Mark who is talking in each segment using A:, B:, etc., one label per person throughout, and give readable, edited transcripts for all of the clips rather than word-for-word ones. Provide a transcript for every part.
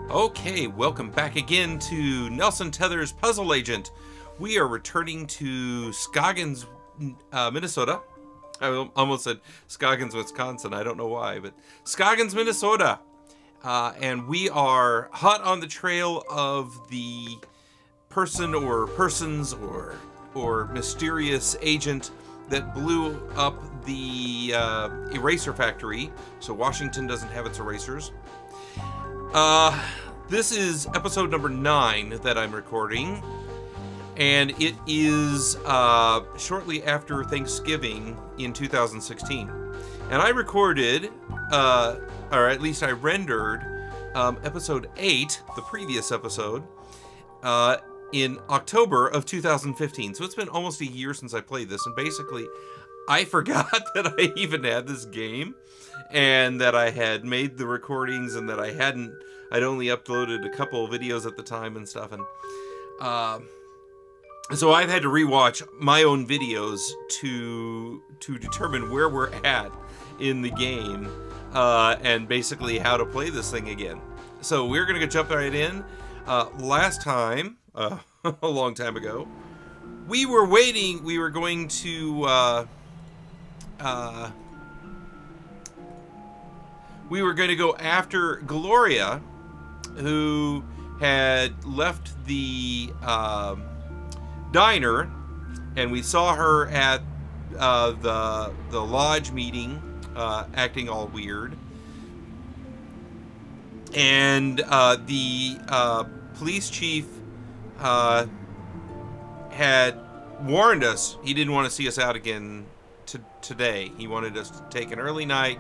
A: Okay, welcome back again to Nelson Tethers Puzzle Agent. We are returning to Scoggins, Minnesota. I almost said Scoggins, Wisconsin. I don't know why, but Scoggins, Minnesota. And we are hot on the trail of the person or persons or mysterious agent that blew up the eraser factory, so Washington doesn't have its erasers. This is episode number 9 that I'm recording, and it is shortly after Thanksgiving in 2016. And I recorded, or at least I rendered, episode 8, the previous episode, in October of 2015. So it's been almost a year since I played this, and basically I forgot that I even had this game, and that I had made the recordings, and that I'd only uploaded a couple of videos at the time and stuff, and so I've had to rewatch my own videos to determine where we're at in the game, and basically how to play this thing again. So we're gonna jump right in. Last time, a long time ago, we were going to we were going to go after Gloria, who had left the diner, and we saw her at the lodge meeting, acting all weird. And the police chief had warned us he didn't want to see us out again today. He wanted us to take an early night,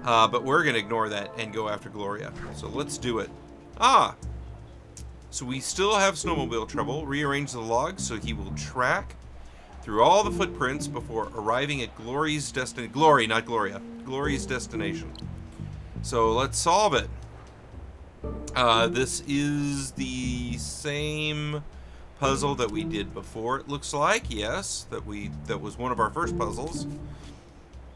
A: but we're going to ignore that and go after Gloria. So let's do it. So we still have snowmobile trouble. Rearrange the logs so he will track through all the footprints before arriving at Glory's destination. Glory, not Gloria. Glory's destination. So let's solve it. This is the same puzzle that we did before, it looks like. Yes, that was one of our first puzzles.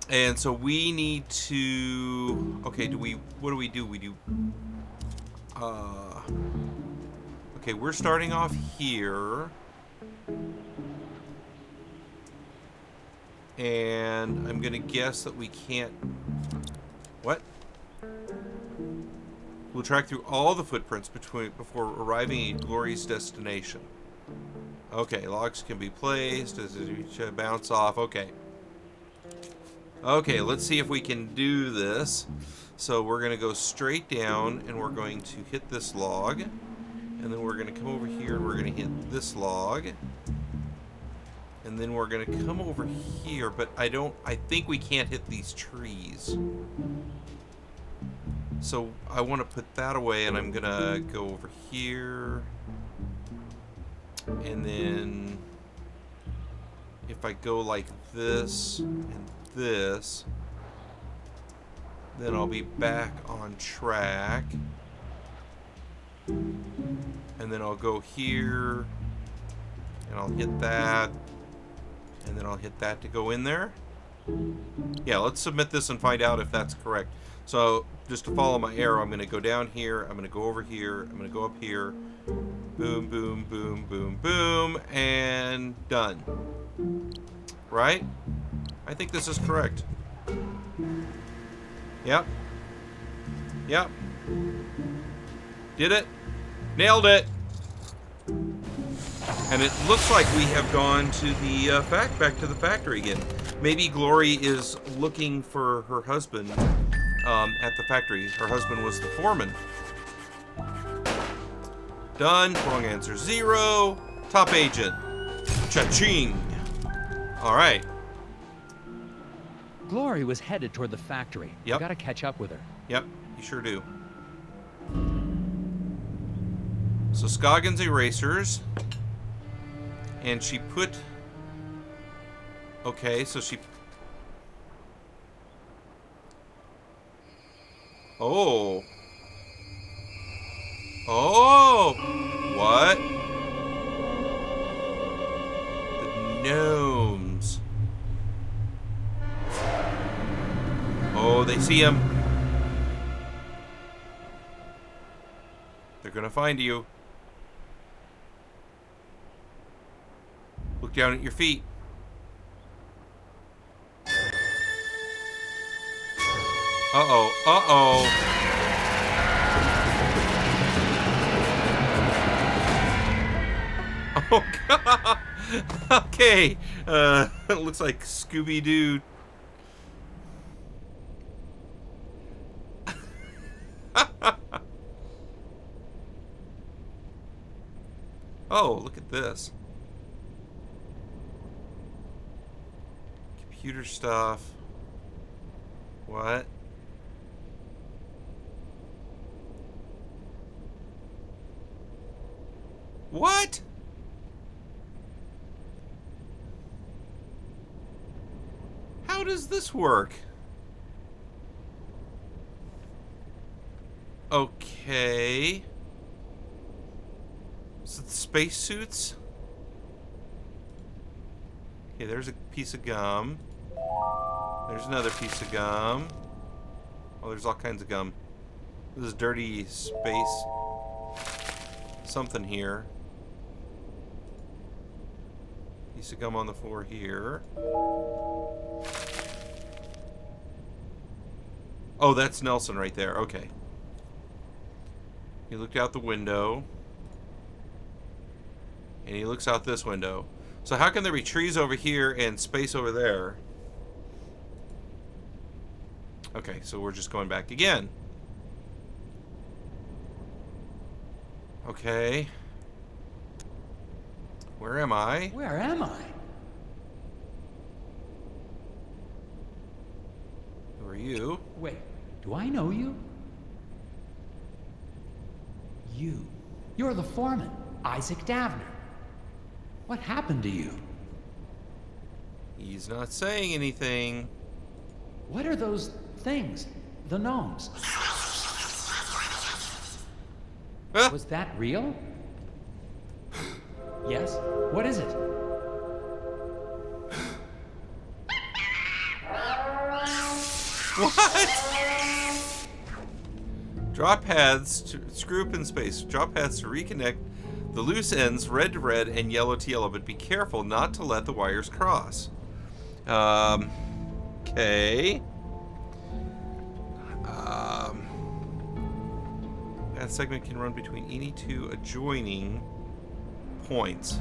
A: And so we need to, okay, what do? We do, okay, we're starting off here. And I'm gonna guess that we can't, what? We'll track through all the footprints before arriving at Glory's destination. Okay, logs can be placed as they bounce off. Okay. Okay, let's see if we can do this. So we're going to go straight down, and we're going to hit this log. And then we're going to come over here, and we're going to hit this log. And then we're going to come over here, but I think we can't hit these trees. So I want to put that away, and I'm going to go over here. And then if I go like this and this, then I'll be back on track. And then I'll go here, and I'll hit that, and then I'll hit that to go in there. Yeah, let's submit this and find out if that's correct. So just to follow my arrow, I'm going to go down here, I'm going to go over here, I'm going to go up here, boom, boom, boom, boom, boom, and done. Right? I think this is correct. Yep. Yep. Did it. Nailed it. And it looks like we have gone to the back to the factory again. Maybe Glory is looking for her husband at the factory. Her husband was the foreman. Done. Wrong answer. 0. Top agent. Cha-ching. All right.
B: Glory was headed toward the factory.
A: Yep.
B: I gotta catch up with her.
A: Yep, you sure do. So Scoggins erasers. And she put... Okay, so she... Oh. Oh! What? The gnomes. Oh, they see him. They're gonna find you. Look down at your feet. Uh-oh. Uh-oh. Oh, God. Okay. It looks like Scooby-Doo. Oh, look at this. Computer stuff. What? What? How does this work? Okay. Is it spacesuits? Okay, there's a piece of gum. There's another piece of gum. Oh, there's all kinds of gum. This is dirty space something here. Piece of gum on the floor here. Oh, that's Nelson right there. Okay. He looked out the window. And he looks out this window. So how can there be trees over here and space over there? Okay, so we're just going back again. Okay. Where am I?
B: Where am I?
A: Who are you?
B: Wait, do I know you? You're the foreman, Isaac Davner. What happened to you?
A: He's not saying anything.
B: What are those things? The gnomes.
A: Ah!
B: Was that real? Yes? What is it?
A: What? Draw paths to screw up in space. Draw paths to reconnect the loose ends, red to red and yellow to yellow, but be careful not to let the wires cross. Okay. That segment can run between any two adjoining points.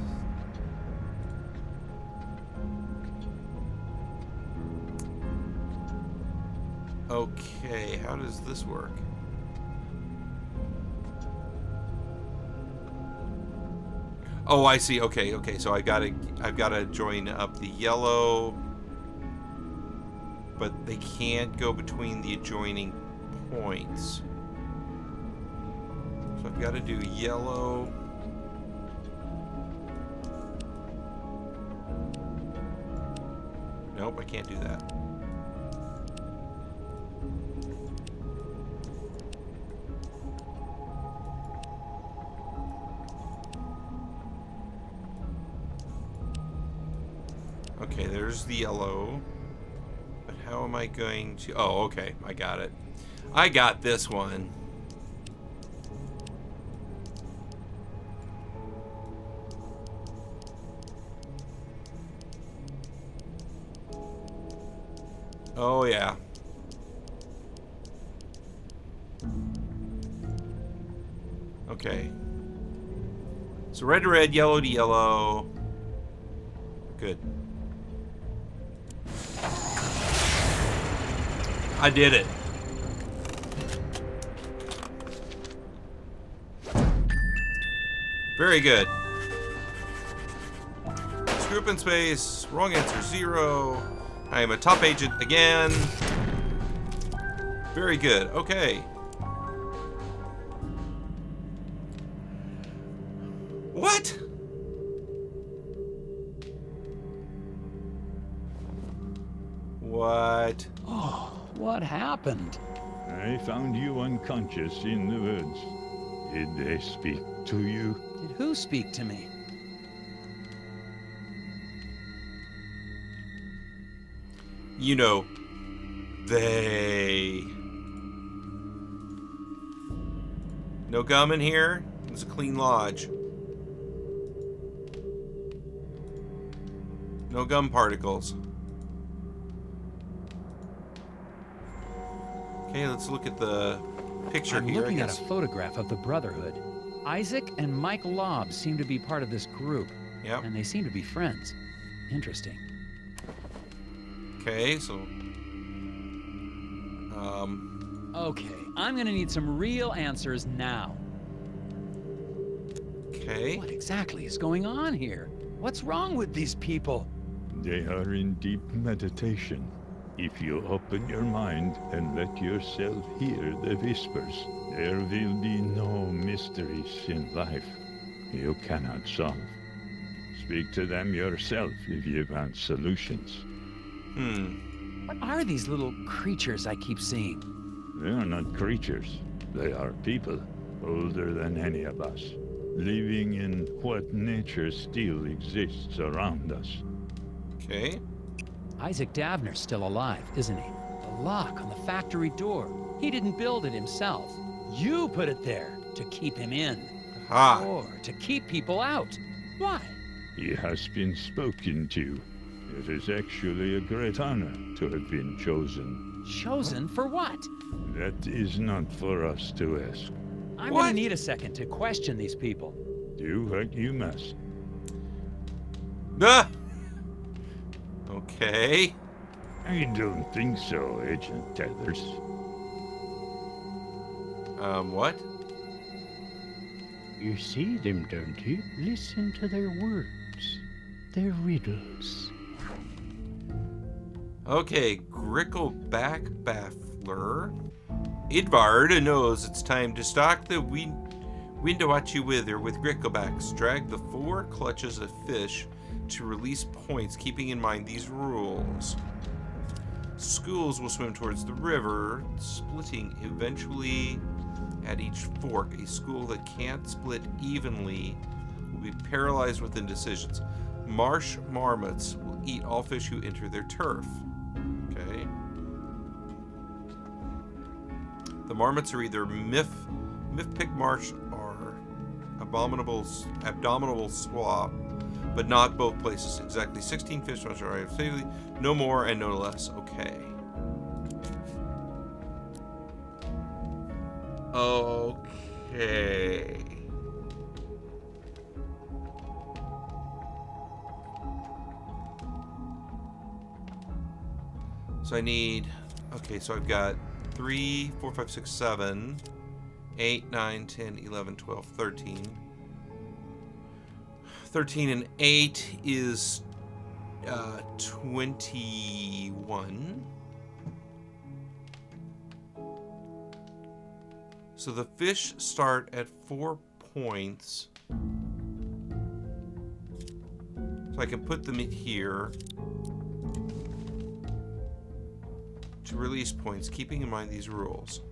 A: Okay, how does this work? Oh, I see. Okay, okay. So I've got to join up the yellow, but they can't go between the adjoining points. So I've got to do yellow. Nope, I can't do that. Okay, there's the yellow. But how am I going to... Oh, okay. I got it. I got this one. Oh, yeah. Okay. So red to red, yellow to yellow. Good. I did it. Very good. Screw up in space. Wrong answer, 0. I am a top agent again. Very good. Okay. What? What?
B: Oh, what happened?
C: I found you unconscious in the woods. Did they speak to you?
B: Did who speak to me?
A: You know, they... No gum in here. It's a clean lodge. No gum particles. Okay, let's look at the picture
B: I'm
A: here.
B: looking at a photograph of the Brotherhood. Isaac and Mike Lobb seem to be part of this group.
A: Yep.
B: And they seem to be friends. Interesting.
A: Okay, so...
B: Okay, I'm gonna need some real answers now.
A: Okay.
B: What exactly is going on here? What's wrong with these people?
C: They are in deep meditation. If you open your mind and let yourself hear the whispers, there will be no mysteries in life you cannot solve. Speak to them yourself if you want solutions.
B: What are these little creatures I keep seeing?
C: They are not creatures. They are people, older than any of us, living in what nature still exists around us.
A: Okay.
B: Isaac Davner's still alive, isn't he? The lock on the factory door. He didn't build it himself. You put it there to keep him in.
A: Ah.
B: Or to keep people out. Why?
C: He has been spoken to. It is actually a great honor to have been chosen.
B: Chosen for what?
C: That is not for us to ask.
B: I'm
A: What?
B: gonna need a second to question these people.
C: Do what you must.
A: Ah! Okay.
C: I don't think so, Agent Tethers.
A: What?
D: You see them, don't you? Listen to their words. Their riddles.
A: Okay, Grickleback Baffler. Idvard knows it's time to stock the window at you wither with Gricklebacks. Drag the 4 clutches of fish to release points, keeping in mind these rules. Schools will swim towards the river, splitting eventually at each fork. A school that can't split evenly will be paralyzed with indecisions. Marsh marmots will eat all fish who enter their turf. Okay. The marmots are either Myth-Pick Marsh or Abominable Swab, but not both places. Exactly 16 fish must arrive safely, no more and no less. Okay. Okay. So I need, okay, so I've got 3, 4, 5, 6, 7, 8, 9, 10, 11, 12, 13. 13 and 8 is 21. So the fish start at 4 points. So I can put them in here to release points, keeping in mind these rules.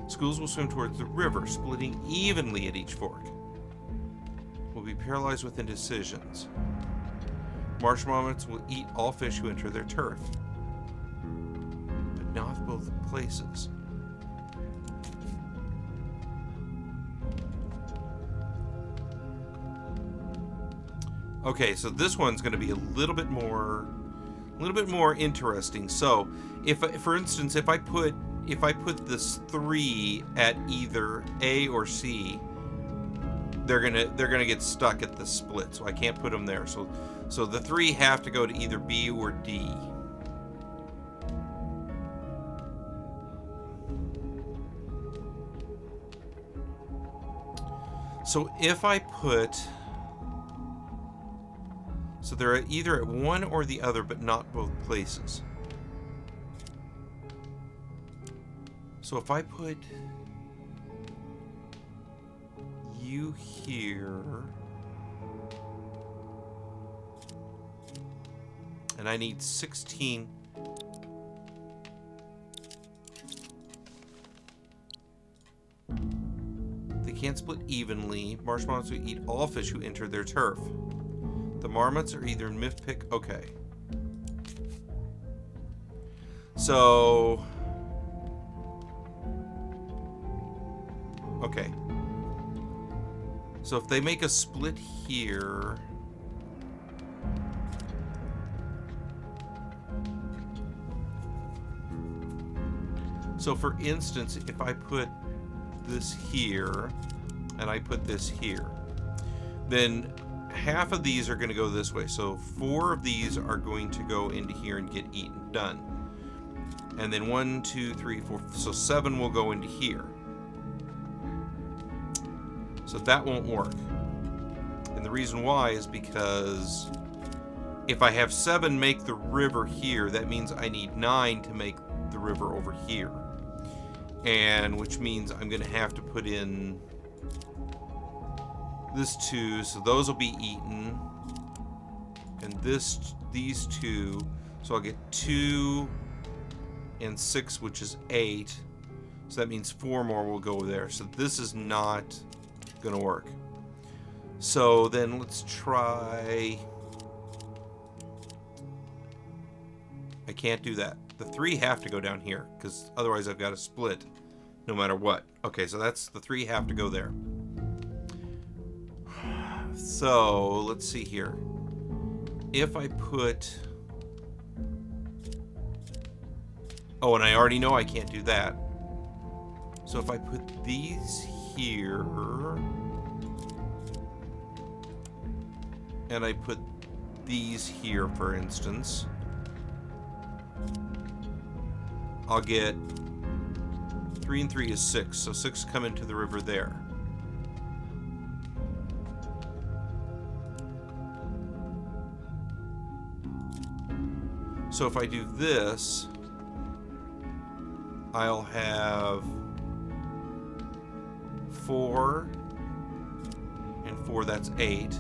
A: Schools will swim towards the river, splitting evenly at each fork. Will be paralyzed with indecisions. Marsh marmots will eat all fish who enter their turf, but not both places. Okay, so this one's going to be a little bit more interesting. So, if, for instance, if I put this 3 at either A or C, they're gonna get stuck at the split. So I can't put them there. So the 3 have to go to either B or D. So if I put, so they're either at one or the other, but not both places. So if I put you here, and I need 16. They can't split evenly. Marsh marmots will eat all fish who enter their turf. The marmots are either Myth-Pick. Okay. So Okay. So if they make a split here... So for instance, if I put this here, and I put this here, then half of these are going to go this way. So 4 of these are going to go into here and get eaten. Done. And then 1, 2, 3, 4, so 7 will go into here. So that won't work. And the reason why is because if I have 7 make the river here, that means I need 9 to make the river over here. And which means I'm going to have to put in this 2, so those will be eaten. And these 2, so I'll get 2 and 6, which is 8. So that means 4 more will go there. So this is not going to work. So then let's try... I can't do that. The 3 have to go down here, because otherwise I've got to split no matter what. Okay, so that's the 3 have to go there. So, let's see here. If I put... Oh, and I already know I can't do that. So if I put these here... And I put these here, for instance... I'll get 3 and 3 is 6, so 6 come into the river there. So if I do this, I'll have 4 and 4, that's 8.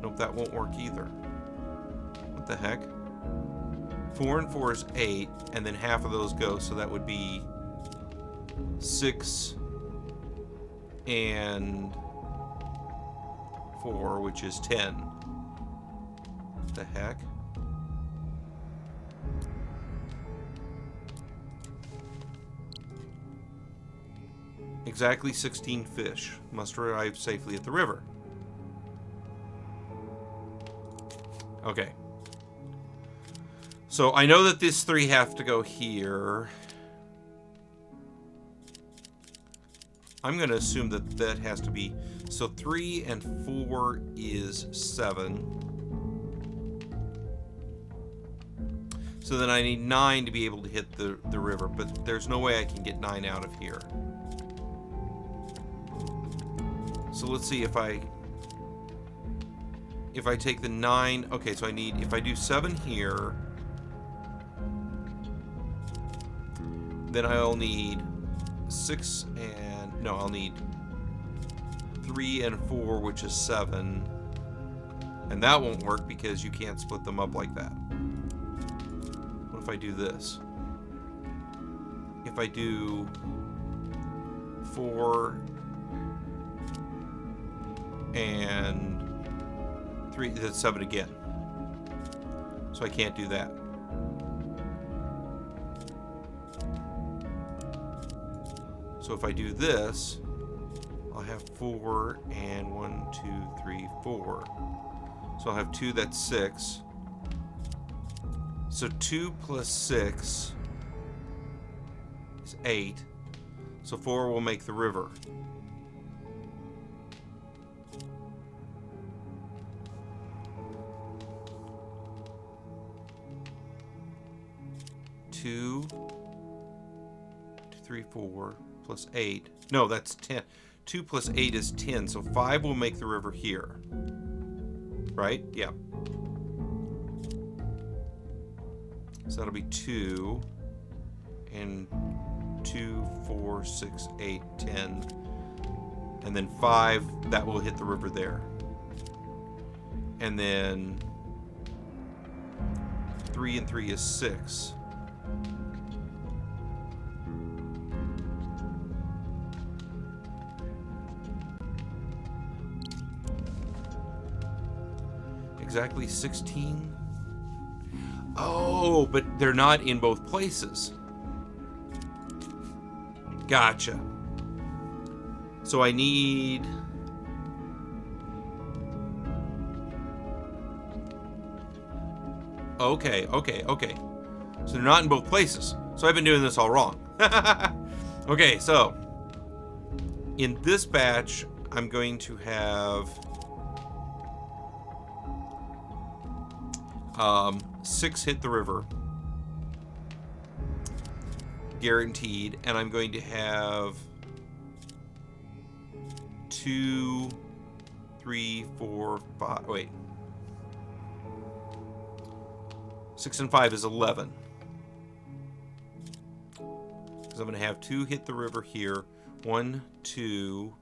A: Nope, that won't work either. What the heck? 4 and 4 is 8, and then half of those go, so that would be 6 and 4, which is 10. What the heck? Exactly 16 fish must arrive safely at the river. Okay. So I know that these 3 have to go here. I'm going to assume that that has to be... So 3 and 4 is 7. So then I need 9 to be able to hit the river, but there's no way I can get 9 out of here. So let's see if I take the 9... Okay, so I need... If I do 7 here... Then I'll need 6 and... No, I'll need 3 and 4, which is 7. And that won't work because you can't split them up like that. What if I do this? If I do 4 and 3, that's 7 again. So I can't do that. So if I do this, I'll have 4 and 1, 2, 3, 4. So I'll have 2, that's 6. So 2 plus 6 is 8. So 4 will make the river. Two, 3, 4 plus 8. No, that's 10. 2 plus 8 is 10. So 5 will make the river here. Right? Yeah. So that'll be 2. And 2, 4, 6, 8, 10. And then 5, that will hit the river there. And then 3 and 3 is 6. Exactly 16. Oh, but they're not in both places. Gotcha. So I need... Okay. So they're not in both places. So I've been doing this all wrong. Okay, so in this batch, I'm going to have 6 hit the river. Guaranteed. And I'm going to have 2, 3, 4, 5. Wait. 6 and 5 is 11. Because I'm going to have 2 hit the river here. 1, 2,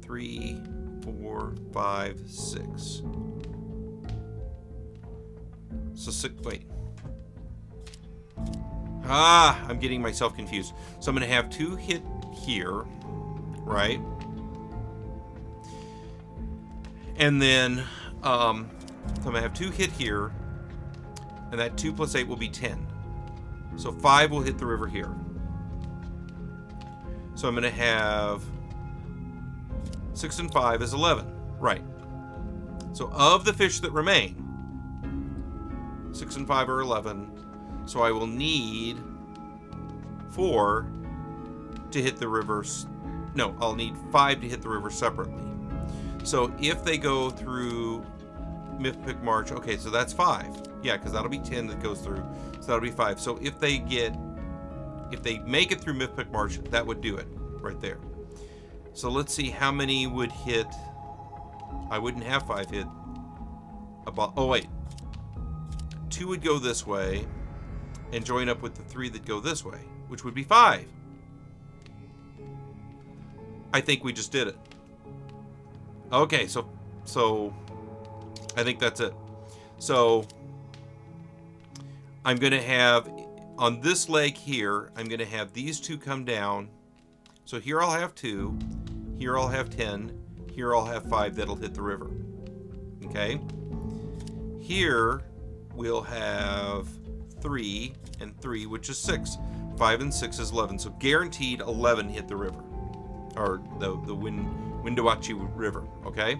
A: 3, 4, 5, 6. So 6. Wait. I'm getting myself confused. So I'm going to have 2 hit here, right? And then so I'm going to have 2 hit here, and that 2 plus 8 will be 10. So 5 will hit the river here. So I'm going to have 6 and 5 is 11, right? So of the fish that remain, 6 and 5 are 11. So I will need 4 to hit the river. No, I'll need 5 to hit the river separately. So if they go through Myth-Pick March, okay, so that's 5. Yeah, because that'll be 10 that goes through. So that'll be 5. So if they make it through Myth-Pick March, that would do it right there. So let's see how many would hit. I wouldn't have 5 hit. Oh, wait. 2 would go this way and join up with the 3 that go this way, which would be 5. I think we just did it. Okay, so I think that's it. So I'm going to have, on this leg here, I'm going to have these 2 come down. So here I'll have 2. Here I'll have 10. Here I'll have 5 that'll hit the river. Okay? Here we'll have 3 and 3, which is 6. 5 and 6 is 11. So guaranteed 11 hit the river. Or the Windowachi River. Okay?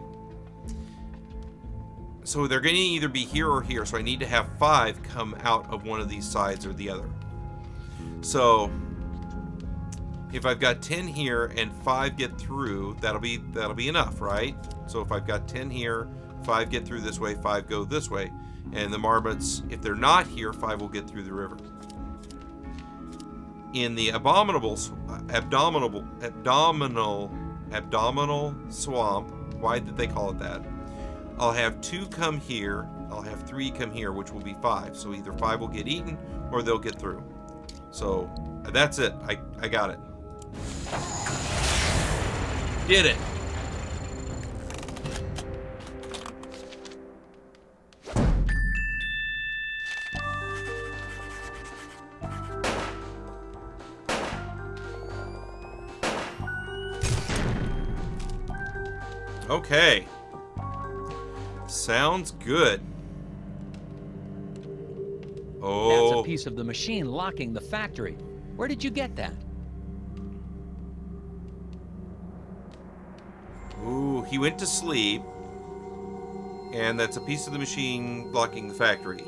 A: So they're going to either be here or here. So I need to have 5 come out of one of these sides or the other. So if I've got 10 here and 5 get through, that'll be enough, right? So if I've got 10 here, 5 get through this way, 5 go this way. And the marmots, if they're not here, 5 will get through the river. In the abdominal swamp, why did they call it that? I'll have 2 come here, I'll have 3 come here, which will be 5. So either 5 will get eaten or they'll get through. So that's it. I got it. Did it. Okay. Sounds good. Oh.
B: That's a piece of the machine locking the factory. Where did you get that?
A: Ooh, he went to sleep. And that's a piece of the machine blocking the factory.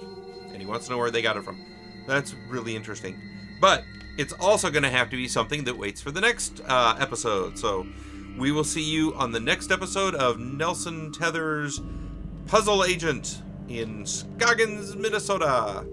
A: And he wants to know where they got it from. That's really interesting. But it's also going to have to be something that waits for the next episode. So we will see you on the next episode of Nelson Tethers' Puzzle Agent in Scoggins, Minnesota.